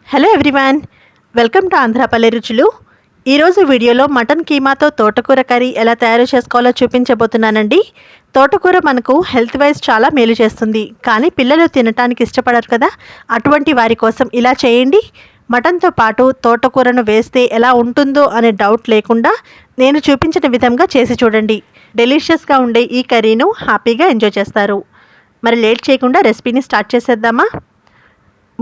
Hello everyone, welcome to Andhra పల్లె రుచులు. ఈరోజు వీడియోలో మటన్ కీమాతో తోటకూర కర్రీ ఎలా తయారు చేసుకోవాలో చూపించబోతున్నానండి. తోటకూర మనకు హెల్త్ వైజ్ చాలా మేలు చేస్తుంది, కానీ పిల్లలు తినడానికి ఇష్టపడరు కదా. అటువంటి వారి కోసం ఇలా చేయండి. మటన్తో పాటు తోటకూరను వేస్తే ఎలా ఉంటుందో అనే డౌట్ లేకుండా నేను చూపించిన విధంగా చేసి చూడండి. డెలిషియస్గా ఉండే ఈ కర్రీను హ్యాపీగా ఎంజాయ్ చేస్తారు. మరి లేట్ చేయకుండా రెసిపీని స్టార్ట్ చేసేద్దామా?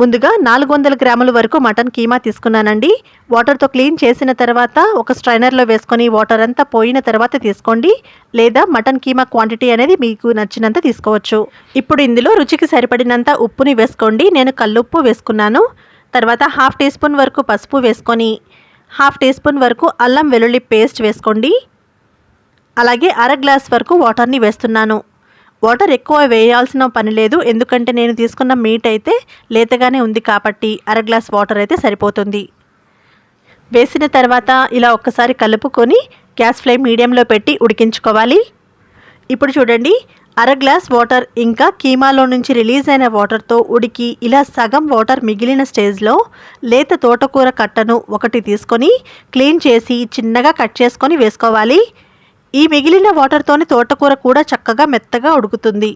ముందుగా 400 గ్రాముల వరకు మటన్ కీమా తీసుకున్నానండి. వాటర్తో క్లీన్ చేసిన తర్వాత ఒక స్ట్రైనర్లో వేసుకొని వాటర్ అంతా పోయిన తర్వాత తీసుకోండి, లేదా మటన్ కీమా క్వాంటిటీ అనేది మీకు నచ్చినంత తీసుకోవచ్చు. ఇప్పుడు ఇందులో రుచికి సరిపడినంత ఉప్పుని వేసుకోండి. నేను కల్లుప్పు వేసుకున్నాను. తర్వాత హాఫ్ టీ స్పూన్ వరకు పసుపు వేసుకొని హాఫ్ టీ స్పూన్ వరకు అల్లం వెల్లుల్లి పేస్ట్ వేసుకోండి. అలాగే అర గ్లాస్ వరకు వాటర్ని వేస్తున్నాను. వాటర్ ఎక్కువ వేయాల్సిన పని లేదు, ఎందుకంటే నేను తీసుకున్న మీట్ అయితే లేతగానే ఉంది కాబట్టి అర గ్లాస్ వాటర్ అయితే సరిపోతుంది. వేసిన తర్వాత ఇలా ఒక్కసారి కలుపుకొని గ్యాస్ ఫ్లేమ్ మీడియంలో పెట్టి ఉడికించుకోవాలి. ఇప్పుడు చూడండి, అర గ్లాస్ వాటర్ ఇంకా కీమాలో నుంచి రిలీజ్ అయిన వాటర్తో ఉడికి ఇలా సగం వాటర్ మిగిలిన స్టేజ్లో లేత తోటకూర కట్టను ఒకటి తీసుకొని క్లీన్ చేసి చిన్నగా కట్ చేసుకొని వేసుకోవాలి. ఈ మిగిలిన వాటర్తోని తోటకూర కూడా చక్కగా మెత్తగా ఉడుకుతుంది.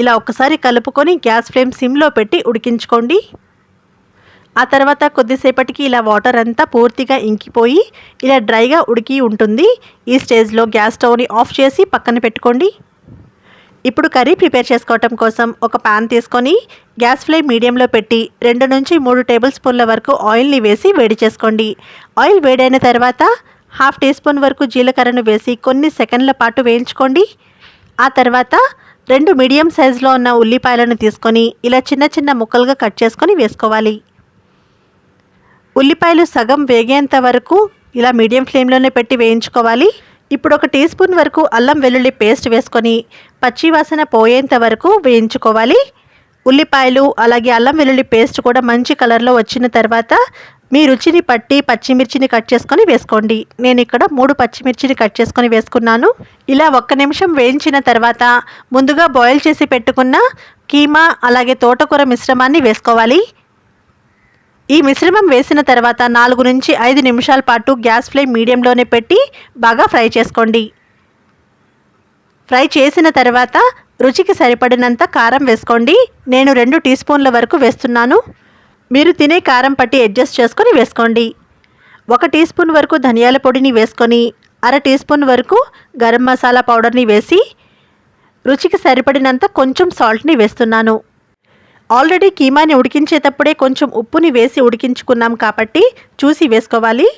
ఇలా ఒకసారి కలుపుకొని గ్యాస్ ఫ్లేమ్ సిమ్లో పెట్టి ఉడికించుకోండి. ఆ తర్వాత కొద్దిసేపటికి ఇలా వాటర్ అంతా పూర్తిగా ఇంకిపోయి ఇలా డ్రైగా ఉడికి ఉంటుంది. ఈ స్టేజ్లో గ్యాస్ స్టవ్ని ఆఫ్ చేసి పక్కన పెట్టుకోండి. ఇప్పుడు కర్రీ ప్రిపేర్ చేసుకోవటం కోసం ఒక పాన్ తీసుకొని గ్యాస్ ఫ్లేమ్ మీడియంలో పెట్టి 2 నుంచి 3 టేబుల్ స్పూన్ల వరకు ఆయిల్ని వేసి వేడి చేసుకోండి. ఆయిల్ వేడైన తర్వాత హాఫ్ టీ స్పూన్ వరకు జీలకర్రను వేసి కొన్ని సెకండ్ల పాటు వేయించుకోండి. ఆ తర్వాత 2 మీడియం సైజులో ఉన్న ఉల్లిపాయలను తీసుకొని ఇలా చిన్న చిన్న ముక్కలుగా కట్ చేసుకొని వేసుకోవాలి. ఉల్లిపాయలు సగం వేగేంత వరకు ఇలా మీడియం ఫ్లేమ్లోనే పెట్టి వేయించుకోవాలి. ఇప్పుడు ఒక టీ స్పూన్ వరకు అల్లం వెల్లుల్లి పేస్ట్ వేసుకొని పచ్చివాసన పోయేంత వరకు వేయించుకోవాలి. ఉల్లిపాయలు అలాగే అల్లం వెల్లుల్లి పేస్ట్ కూడా మంచి కలర్లో వచ్చిన తర్వాత మీ రుచిని పట్టి పచ్చిమిర్చిని కట్ చేసుకొని వేసుకోండి. నేను ఇక్కడ 3 పచ్చిమిర్చిని కట్ చేసుకొని వేసుకున్నాను. ఇలా 1 నిమిషం వేయించిన తర్వాత ముందుగా బాయిల్ చేసి పెట్టుకున్న కీమా అలాగే తోటకూర మిశ్రమాన్ని వేసుకోవాలి. ఈ మిశ్రమం వేసిన తర్వాత 4 నుంచి 5 నిమిషాల పాటు గ్యాస్ ఫ్లేమ్ మీడియంలోనే పెట్టి బాగా ఫ్రై చేసుకోండి. ఫ్రై చేసిన తర్వాత రుచికి సరిపడినంత కారం వేసుకోండి. నేను 2 టీ స్పూన్ల వరకు వేస్తున్నాను. మీరు తినే కారం పట్టి అడ్జస్ట్ చేసుకొని వేసుకోండి. 1 టీ స్పూన్ వరకు ధనియాల పొడిని వేసుకొని అర టీ స్పూన్ వరకు గరం మసాలా పౌడర్ని వేసి రుచికి సరిపడినంత కొంచెం సాల్ట్ని వేస్తున్నాను. ఆల్రెడీ కీమాని ఉడికించేటప్పుడే కొంచెం ఉప్పుని వేసి ఉడికించుకున్నాం కాబట్టి చూసి వేసుకోవాలి.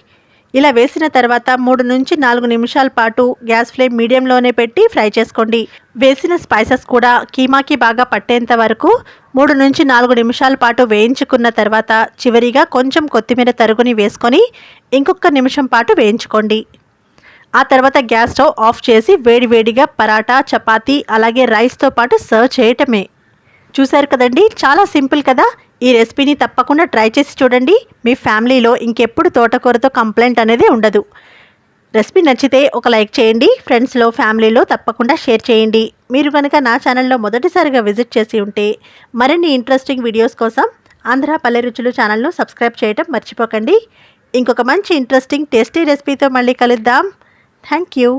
ఇలా వేసిన తర్వాత 3 నుంచి 4 నిమిషాల పాటు గ్యాస్ ఫ్లేమ్ మీడియంలోనే పెట్టి ఫ్రై చేసుకోండి. వేసిన స్పైసెస్ కూడా కీమాకి బాగా పట్టేంత వరకు 3 నుంచి 4 నిమిషాల పాటు వేయించుకున్న తర్వాత చివరిగా కొంచెం కొత్తిమీర తరుగుని వేసుకొని ఇంకొక నిమిషం పాటు వేయించుకోండి. ఆ తర్వాత గ్యాస్ స్టవ్ ఆఫ్ చేసి వేడివేడిగా పరాటా, చపాతీ అలాగే రైస్తో పాటు సర్వ్ చేయటమే. చూశారు కదండి, చాలా సింపుల్ కదా. ఈ రెసిపీని తప్పకుండా ట్రై చేసి చూడండి. మీ ఫ్యామిలీలో ఇంకెప్పుడు తోటకూరతో కంప్లైంట్ అనేది ఉండదు. రెసిపీ నచ్చితే ఒక లైక్ చేయండి. ఫ్రెండ్స్లో ఫ్యామిలీలో తప్పకుండా షేర్ చేయండి. మీరు కనుక నా ఛానల్లో మొదటిసారిగా విజిట్ చేసి ఉంటే మరిన్ని ఇంట్రెస్టింగ్ వీడియోస్ కోసం ఆంధ్ర పల్లె రుచులు ఛానల్ను సబ్స్క్రైబ్ చేయడం మర్చిపోకండి. ఇంకొక మంచి ఇంట్రెస్టింగ్ టేస్టీ రెసిపీతో మళ్ళీ కలుద్దాం. Thank you.